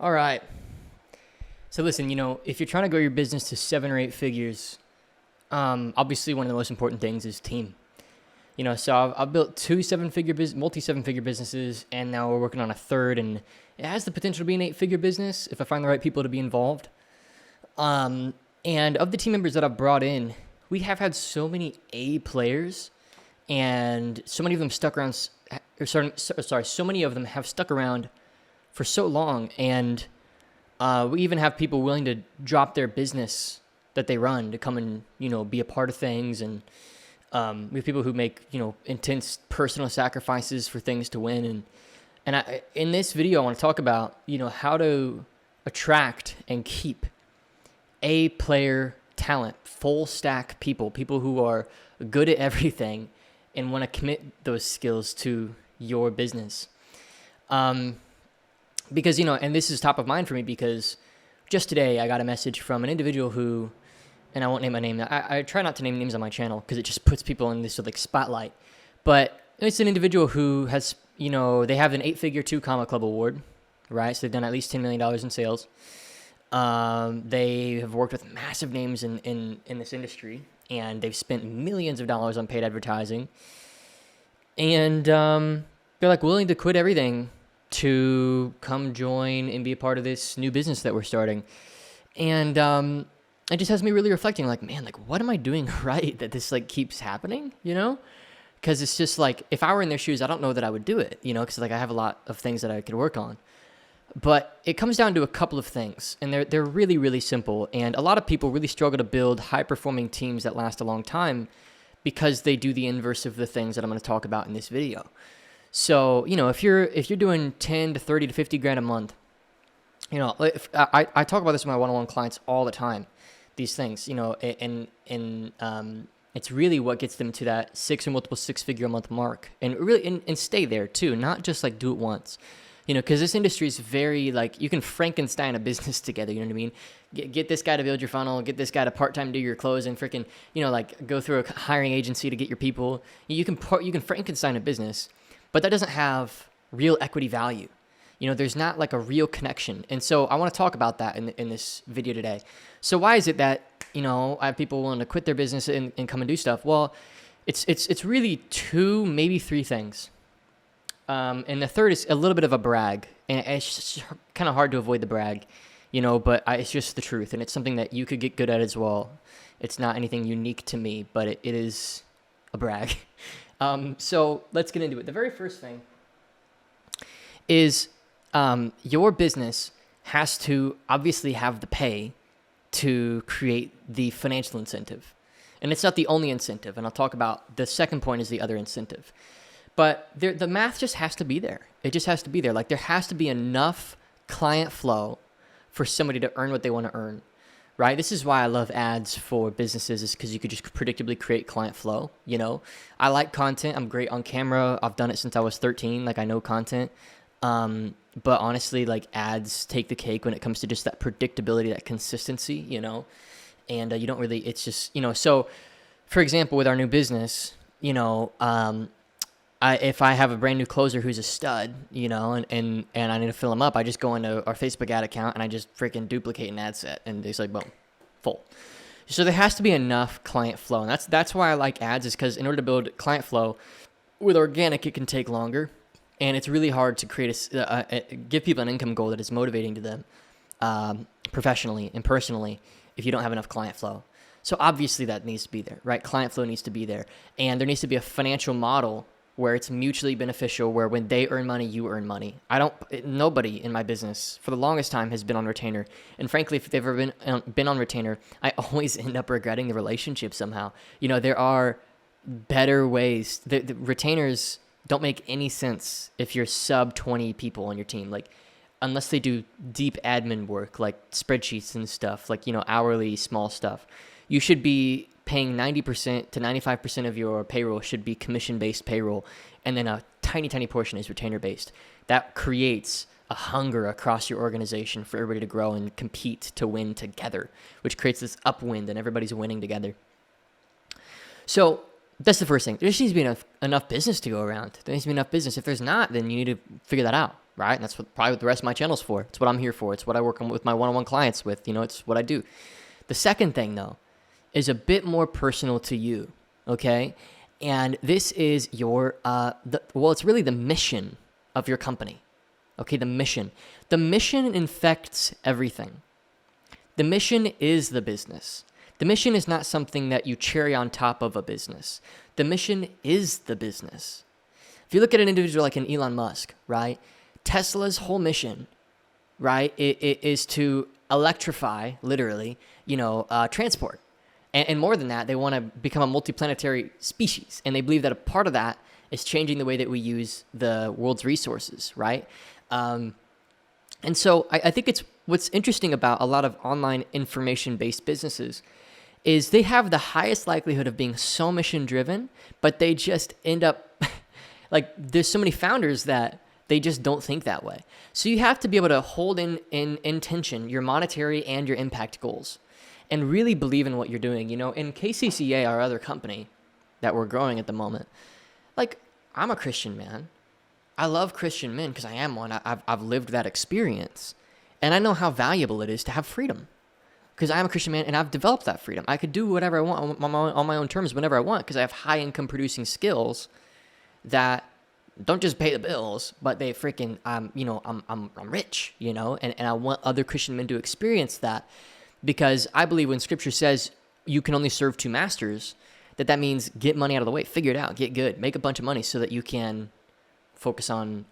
All right. So listen, if you're trying to grow your business to 7 or 8 figures, obviously one of the most important things is team. So I've built two multi-7-figure businesses, and now we're working on a third, and it has the potential to be an 8-figure business if I find the right people to be involved. And of the team members that I've brought in, we have had so many A players, and so many of them so many of them have stuck around for so long, and we even have people willing to drop their business that they run to come and be a part of things, and we have people who make intense personal sacrifices for things to win, and in this video I want to talk about how to attract and keep A player talent, full stack people who are good at everything and want to commit those skills to your business. Because, and this is top of mind for me because just today I got a message from an individual who, and I won't name my name. I try not to name names on my channel because it just puts people in this spotlight. But it's an individual who has, they have an 8-figure 2 Comma Club award, right? So they've done at least $10 million in sales. They have worked with massive names in this industry, and they've spent millions of dollars on paid advertising. And they're willing to quit everything to come join and be a part of this new business that we're starting. And it just has me really reflecting, what am I doing right that this keeps happening, Because it's just if I were in their shoes, I don't know that I would do it, because I have a lot of things that I could work on. But it comes down to a couple of things, and they're really, really simple. And a lot of people really struggle to build high-performing teams that last a long time because they do the inverse of the things that I'm going to talk about in this video. So, if you're doing 10 to 30 to 50 grand a month, I talk about this with my one-on-one clients all the time, these things, and it's really what gets them to that 6 or multiple 6-figure a month mark, and really, and stay there too, not just do it once. Because this industry is very, you can Frankenstein a business together, you know what I mean? Get this guy to build your funnel, get this guy to part-time do your close, and freaking, go through a hiring agency to get your people. You can Frankenstein a business, but that doesn't have real equity value. There's not a real connection. And so I want to talk about that in this video today. So why is it that, I have people willing to quit their business and come and do stuff? Well, it's really 2, maybe 3 things. And the third is a little bit of a brag, and it's kind of hard to avoid the brag, but it's just the truth, and it's something that you could get good at as well. It's not anything unique to me, but it is a brag. So let's get into it. The very first thing is your business has to obviously have the pay to create the financial incentive, and it's not the only incentive, and I'll talk about the second point is the other incentive. But the math just has to be there. It just has to be there. There has to be enough client flow for somebody to earn what they want to earn, right? This is why I love ads for businesses, is because you could just predictably create client flow, I like content. I'm great on camera. I've done it since I was 13. I know content. But honestly, ads take the cake when it comes to just that predictability, that consistency, and you don't really, it's just, so for example, with our new business, if I have a brand new closer who's a stud, and I need to fill him up, I just go into our Facebook ad account and I just freaking duplicate an ad set, and it's boom, full. So there has to be enough client flow, and that's why I like ads, is because in order to build client flow with organic, it can take longer, and it's really hard to create give people an income goal that is motivating to them, professionally and personally, if you don't have enough client flow. So obviously that needs to be there, right? Client flow needs to be there, and there needs to be a financial model where it's mutually beneficial, where when they earn money, you earn money. Nobody in my business for the longest time has been on retainer. And frankly, if they've ever been on retainer, I always end up regretting the relationship somehow. There are better ways. The retainers don't make any sense if you're sub 20 people on your team. Unless they do deep admin work, like spreadsheets and stuff, hourly small stuff. You should be paying 90% to 95% of your payroll should be commission-based payroll, and then a tiny, tiny portion is retainer-based. That creates a hunger across your organization for everybody to grow and compete to win together, which creates this upwind, and everybody's winning together. So That's the first thing. There just needs to be enough business to go around. There needs to be enough business. If there's not, then you need to figure that out. right? And that's probably what the rest of my channel's for. It's what I'm here for. It's what I work on with my one-on-one clients with. It's what I do. The second thing, though, is a bit more personal to you, okay? And this is your, it's really the mission of your company, okay? The mission. The mission infects everything. The mission is the business. The mission is not something that you cherry on top of a business. The mission is the business. If you look at an individual like an Elon Musk, right? Tesla's whole mission, right, it is to electrify, literally, transport. And more than that, they want to become a multiplanetary species. And they believe that a part of that is changing the way that we use the world's resources, right? And so I think what's interesting about a lot of online information-based businesses is they have the highest likelihood of being so mission-driven, but they just end up, like, there's so many founders that they just don't think that way. So you have to be able to hold in tension your monetary and your impact goals and really believe in what you're doing. In KCCA, our other company that we're growing at the moment, like, I'm a Christian man. I love Christian men because I am one. I've lived that experience. And I know how valuable it is to have freedom because I am a Christian man and I've developed that freedom. I could do whatever I want on my own terms whenever I want because I have high income producing skills that don't just pay the bills, but they freaking, I'm rich, and I want other Christian men to experience that because I believe when scripture says you can only serve two masters, that means get money out of the way, figure it out, get good, make a bunch of money so that you can focus on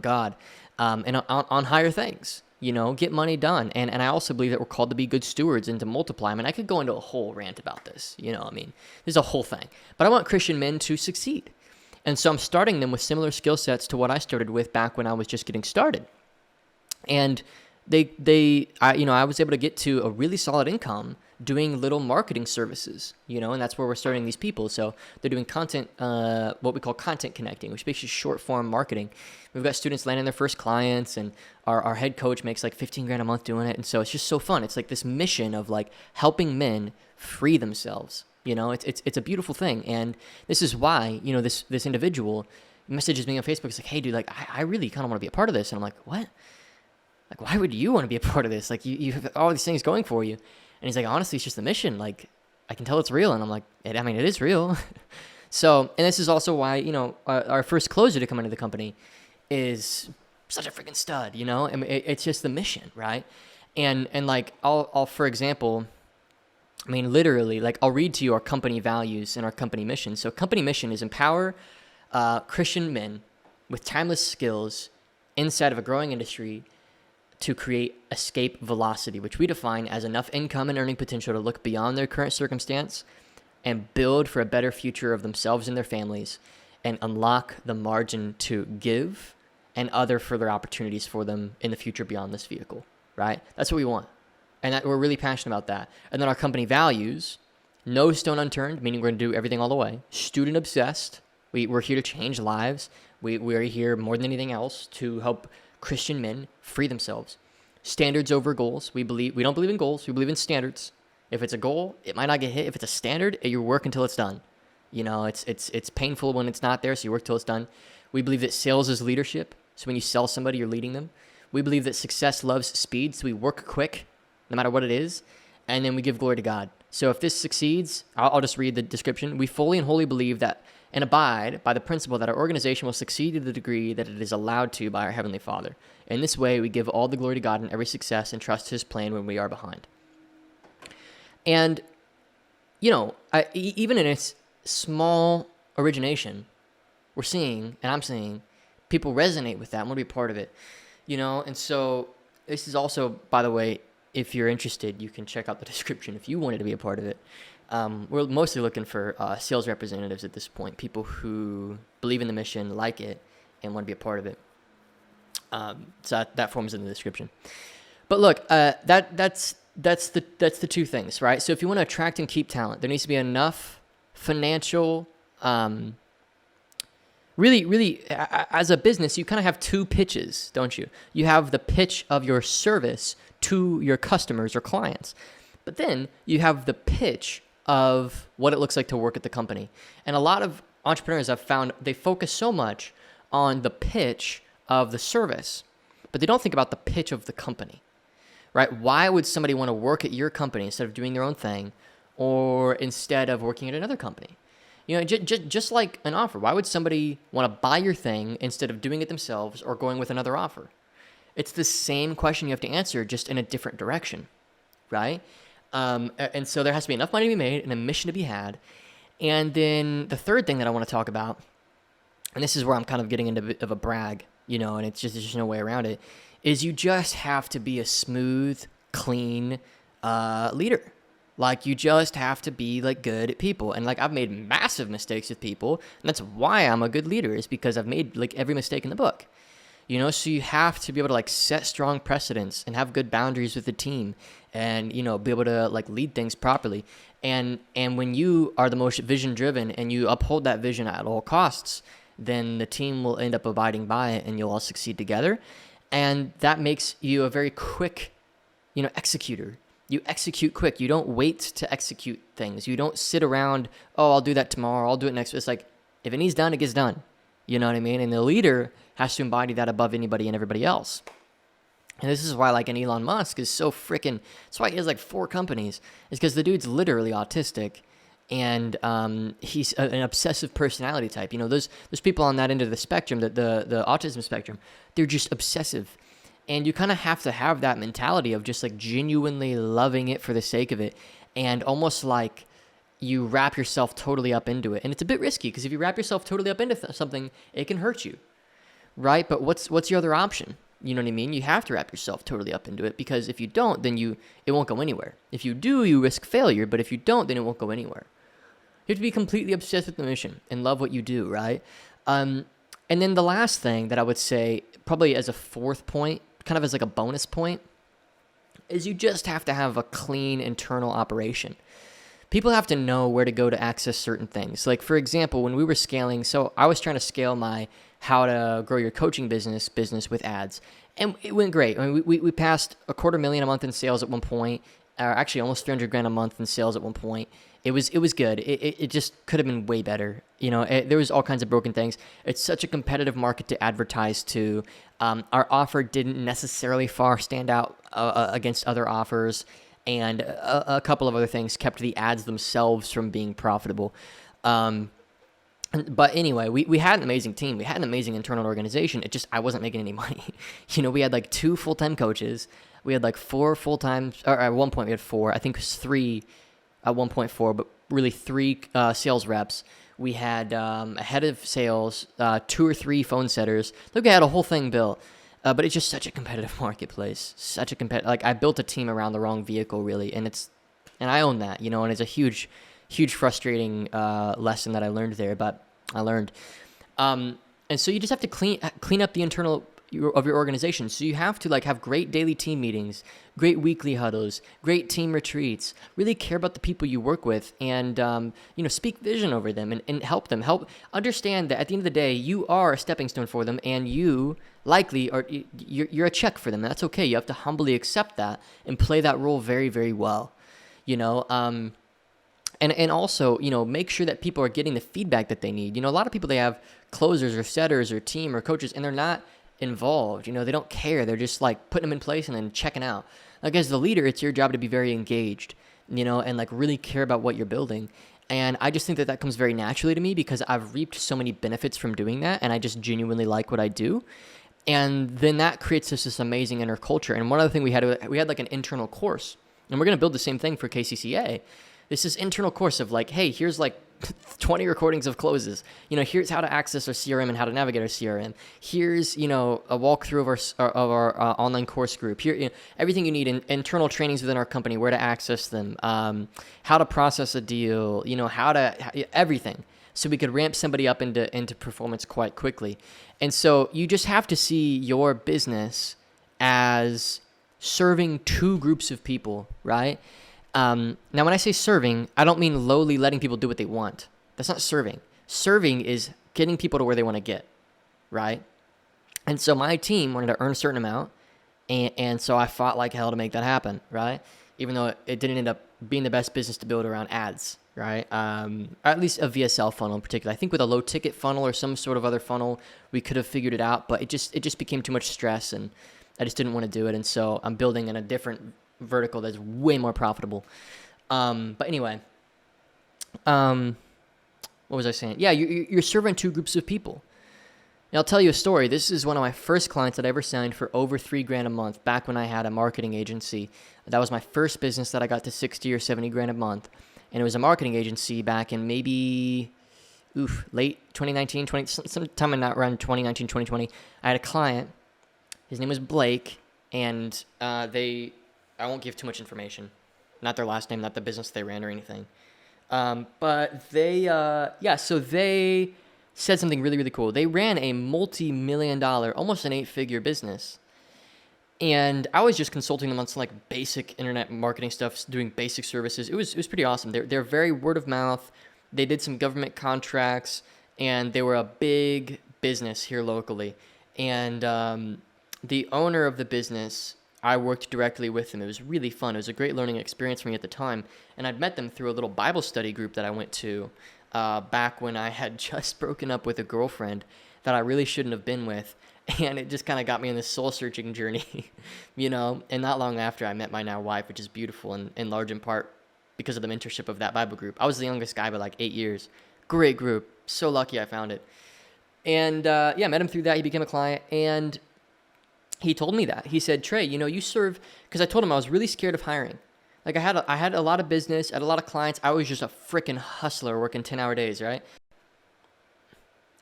God, and on higher things, get money done. And I also believe that we're called to be good stewards and to multiply. I mean, I could go into a whole rant about this, there's a whole thing, but I want Christian men to succeed. And so I'm starting them with similar skill sets to what I started with back when I was just getting started. And I was able to get to a really solid income doing little marketing services, and that's where we're starting these people. So they're doing content, what we call content connecting, which basically is short form marketing. We've got students landing their first clients, and our head coach makes like $15,000 a month doing it. And so it's just so fun. It's like this mission of like helping men free themselves. It's a beautiful thing. And this is why, this individual messages me on Facebook. It's like, hey, dude, like, I really kind of want to be a part of this. And I'm like, what? Like, why would you want to be a part of this? Like, you have all these things going for you. And he's like, honestly, it's just the mission. Like, I can tell it's real. And I'm like, it is real. So, and this is also why, our first closer to come into the company is such a freaking stud, I mean, it's just the mission, right? And like, I'll for example, I mean, literally, like, I'll read to you our company values and our company mission. So company mission is empower Christian men with timeless skills inside of a growing industry to create escape velocity, which we define as enough income and earning potential to look beyond their current circumstance and build for a better future of themselves and their families and unlock the margin to give and other further opportunities for them in the future beyond this vehicle, right? That's what we want. And we're really passionate about that. And then our company values, no stone unturned, meaning we're going to do everything all the way. Student obsessed. We're here to change lives. We're here more than anything else to help Christian men free themselves. Standards over goals. We don't believe in goals. We believe in standards. If it's a goal, it might not get hit. If it's a standard, you work until it's done. It's painful when it's not there, so you work till it's done. We believe that sales is leadership. So when you sell somebody, you're leading them. We believe that success loves speed, so we work quick, no matter what it is, and then we give glory to God. So if this succeeds, I'll just read the description. We fully and wholly believe that and abide by the principle that our organization will succeed to the degree that it is allowed to by our Heavenly Father. In this way, we give all the glory to God in every success and trust His plan when we are behind. And, even in its small origination, we're seeing, and I'm seeing, people resonate with that and want to be a part of it. And so this is also, by the way, if you're interested, you can check out the description if you wanted to be a part of it. We're mostly looking for sales representatives at this point, people who believe in the mission, like it, and want to be a part of it. So that form is in the description. But look, that's the two things, right? So if you want to attract and keep talent, there needs to be enough financial. Really, as a business, you kind of have two pitches, don't you? You have the pitch of your service to your customers or clients, but then you have the pitch of what it looks like to work at the company. And a lot of entrepreneurs I've found, they focus so much on the pitch of the service, but they don't think about the pitch of the company, right? Why would somebody want to work at your company instead of doing their own thing, or instead of working at another company? Just like an offer. Why would somebody want to buy your thing instead of doing it themselves or going with another offer? It's the same question you have to answer, just in a different direction, right? And so there has to be enough money to be made and a mission to be had. And then the third thing that I want to talk about, and this is where I'm kind of getting into a bit of a brag, and it's just, there's just no way around it, is you just have to be a smooth, clean leader. Like, you just have to be, like, good at people. And, like, I've made massive mistakes with people, and that's why I'm a good leader, is because I've made, like, every mistake in the book. So you have to be able to, like, set strong precedents and have good boundaries with the team and, be able to, like, lead things properly. And when you are the most vision-driven and you uphold that vision at all costs, then the team will end up abiding by it and you'll all succeed together. And that makes you a very quick, executor. You execute quick. You don't wait to execute things. You don't sit around, oh, I'll do that tomorrow, I'll do it next. It's like, if it needs done, it gets done. You know what I mean? And the leader has to embody that above anybody and everybody else. And this is why, like, an Elon Musk is so freaking, that's why he has, like, 4 companies. It's because the dude's literally autistic. And he's an obsessive personality type. Those people on that end of the spectrum, the autism spectrum, they're just obsessive. And you kind of have to have that mentality of just, like, genuinely loving it for the sake of it, and almost like you wrap yourself totally up into it. And it's a bit risky, because if you wrap yourself totally up into something, it can hurt you, right? But what's your other option? You know what I mean? You have to wrap yourself totally up into it, because if you don't, then it won't go anywhere. If you do, you risk failure, but if you don't, then it won't go anywhere. You have to be completely obsessed with the mission and love what you do, right? And then the last thing that I would say, probably as a fourth point, kind of as like a bonus point, is you just have to have a clean internal operation. People have to know where to go to access certain things. Like, for example, when we were scaling, so I was trying to scale my how to grow your coaching business with ads, and it went great. I mean, we passed $250,000 a month in sales at one point, or actually almost $300,000 a month in sales at one point. It was good. It just could have been way better. There was all kinds of broken things. It's such a competitive market to advertise to. Our offer didn't necessarily far stand out against other offers, and a couple of other things kept the ads themselves from being profitable. But anyway, we had an amazing team. We had an amazing internal organization. I wasn't making any money. We had like 2 full-time coaches. We had like 4 full-time, or at one point we had 4. I think it was 3 at 1.4, but really 3 sales reps. We had a head of sales, 2 or 3 phone setters. Look, I had a whole thing built. But it's just such a competitive marketplace. Like, I built a team around the wrong vehicle, really, and I own that, and it's a huge frustrating lesson that I learned there, but I learned. And so you just have to clean up the internal of your organization. So you have to, like, have great daily team meetings, great weekly huddles, great team retreats, really care about the people you work with, and speak vision over them and help understand that at the end of the day, you are a stepping stone for them, and you likely are you're a check for them. That's okay. You have to humbly accept that and play that role very, very well. And also, make sure that people are getting the feedback that they need. A lot of people, they have closers or setters or team or coaches, and they're not involved. They don't care. They're just like putting them in place and then checking out. Like, as the leader, it's your job to be very engaged, and like really care about what you're building. And I just think that comes very naturally to me, because I've reaped so many benefits from doing that, and I just genuinely like what I do. And then that creates this amazing inner culture. And one other thing we had like an internal course, and we're going to build the same thing for KCCA. This is internal course of like, hey, here's like 20 recordings of closes. Here's how to access our CRM and how to navigate our CRM. Here's, a walkthrough of our online course group. Here, everything you need in internal trainings within our company, where to access them, how to process a deal, everything. So we could ramp somebody up into performance quite quickly. And so you just have to see your business as serving 2 groups of people, right? Now, when I say serving, I don't mean lowly letting people do what they want. That's not serving. Serving is getting people to where they want to get, right? And so my team wanted to earn a certain amount, and so I fought like hell to make that happen, right? Even though it didn't end up being the best business to build around ads, right? Or at least a VSL funnel in particular. I think with a low ticket funnel or some sort of other funnel, we could have figured it out, but it just became too much stress, and I just didn't want to do it. And so I'm building in a different vertical that's way more profitable. But anyway, what was I saying? Yeah, you're serving two groups of people. Now, I'll tell you a story. This is one of my first clients that I ever signed for over $3,000 a month back when I had a marketing agency. That was my first business that I got to 60 or 70 grand a month. And it was a marketing agency back in maybe, late 2019, sometime in around 2019, 2020. I had a client. His name was Blake, and I won't give too much information. Not their last name, not the business they ran or anything. But they said something really, really cool. They ran a multi-million-dollar, almost an 8-figure business. And I was just consulting them on some like basic internet marketing stuff, doing basic services. It was pretty awesome. They're very word of mouth. They did some government contracts, and they were a big business here locally. And the owner of the business, I worked directly with them. It was really fun. It was a great learning experience for me at the time. And I'd met them through a little Bible study group that I went to back when I had just broken up with a girlfriend that I really shouldn't have been with. And it just kind of got me on this soul-searching journey, And not long after, I met my now wife, which is beautiful, and in large in part because of the mentorship of that Bible group. I was the youngest guy by like 8 years. Great group. So lucky I found it. And met him through that. He became a client, and he told me that. He said, Trey, you serve, because I told him I was really scared of hiring. Like I had a lot of business, I had a lot of clients. I was just a freaking hustler working 10-hour days, right?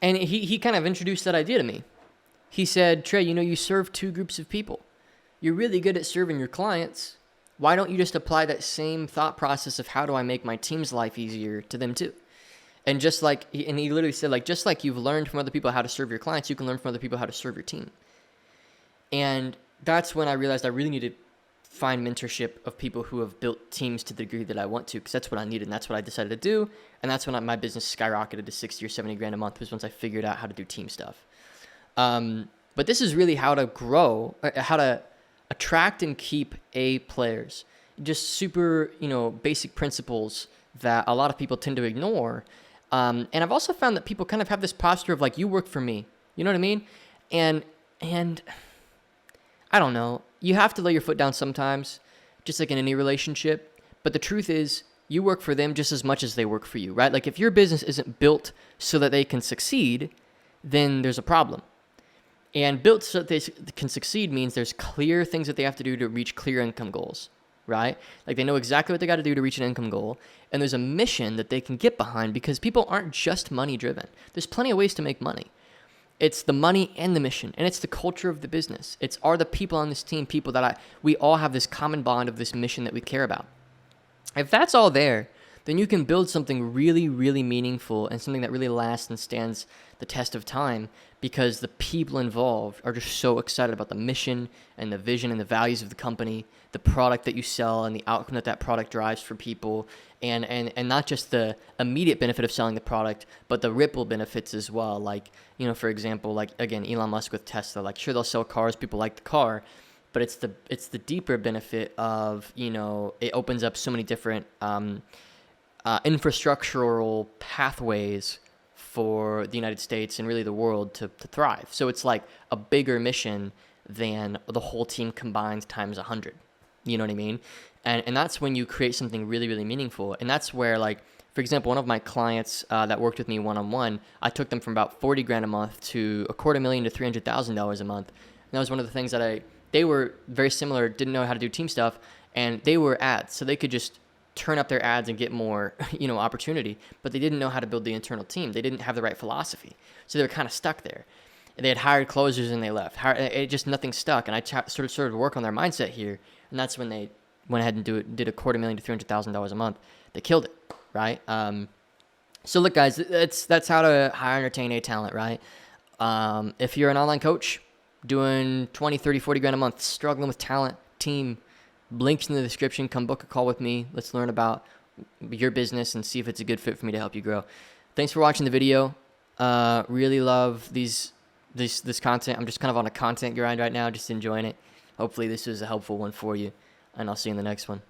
And he kind of introduced that idea to me. He said, Trey, you serve two groups of people. You're really good at serving your clients. Why don't you just apply that same thought process of how do I make my team's life easier to them too? And he literally said, like, just like you've learned from other people how to serve your clients, you can learn from other people how to serve your team. And that's when I realized I really needed to find mentorship of people who have built teams to the degree that I want to, because that's what I needed, and that's what I decided to do. And that's when my business skyrocketed to 60 or 70 grand a month, was once I figured out how to do team stuff. But this is really how to grow, how to attract and keep A players. Just super, basic principles that a lot of people tend to ignore. And I've also found that people kind of have this posture of like, you work for me. You know what I mean? And I don't know. You have to lay your foot down sometimes, just like in any relationship. But the truth is, you work for them just as much as they work for you, right? Like if your business isn't built so that they can succeed, then there's a problem. And built so that they can succeed means there's clear things that they have to do to reach clear income goals, right? Like they know exactly what they got to do to reach an income goal. And there's a mission that they can get behind, because people aren't just money driven. There's plenty of ways to make money. It's the money and the mission, and it's the culture of the business. Are the people on this team people that we all have this common bond of this mission that we care about. If that's all there, then you can build something really, really meaningful and something that really lasts and stands the test of time, because the people involved are just so excited about the mission and the vision and the values of the company, the product that you sell and the outcome that product drives for people, and not just the immediate benefit of selling the product, but the ripple benefits as well. Like, for example, like again, Elon Musk with Tesla, like sure, they'll sell cars, people like the car, but it's the deeper benefit of, it opens up so many different infrastructural pathways for the United States and really the world to thrive. So it's like a bigger mission than the whole team combined times 100. You know what I mean? And that's when you create something really, really meaningful. And that's where, like, for example, one of my clients that worked with me one-on-one, I took them from about 40 grand a month to $250,000 to $300,000 a month. And that was one of the things that they were very similar, didn't know how to do team stuff, and they were ads. So they could just turn up their ads and get more, opportunity, but they didn't know how to build the internal team. They didn't have the right philosophy. So they were kind of stuck there. They had hired closers and they left. Nothing stuck. And I started to work on their mindset here. And that's when they went ahead and did $250,000 to $300,000 a month. They killed it, right? So look, guys, that's how to hire and retain a talent, right? If you're an online coach doing 20, 30, 40 grand a month, struggling with talent, team, links in the description. Come book a call with me. Let's learn about your business and see if it's a good fit for me to help you grow. Thanks for watching the video. Really love this content. I'm just kind of on a content grind right now, just enjoying it. Hopefully this was a helpful one for you, and I'll see you in the next one.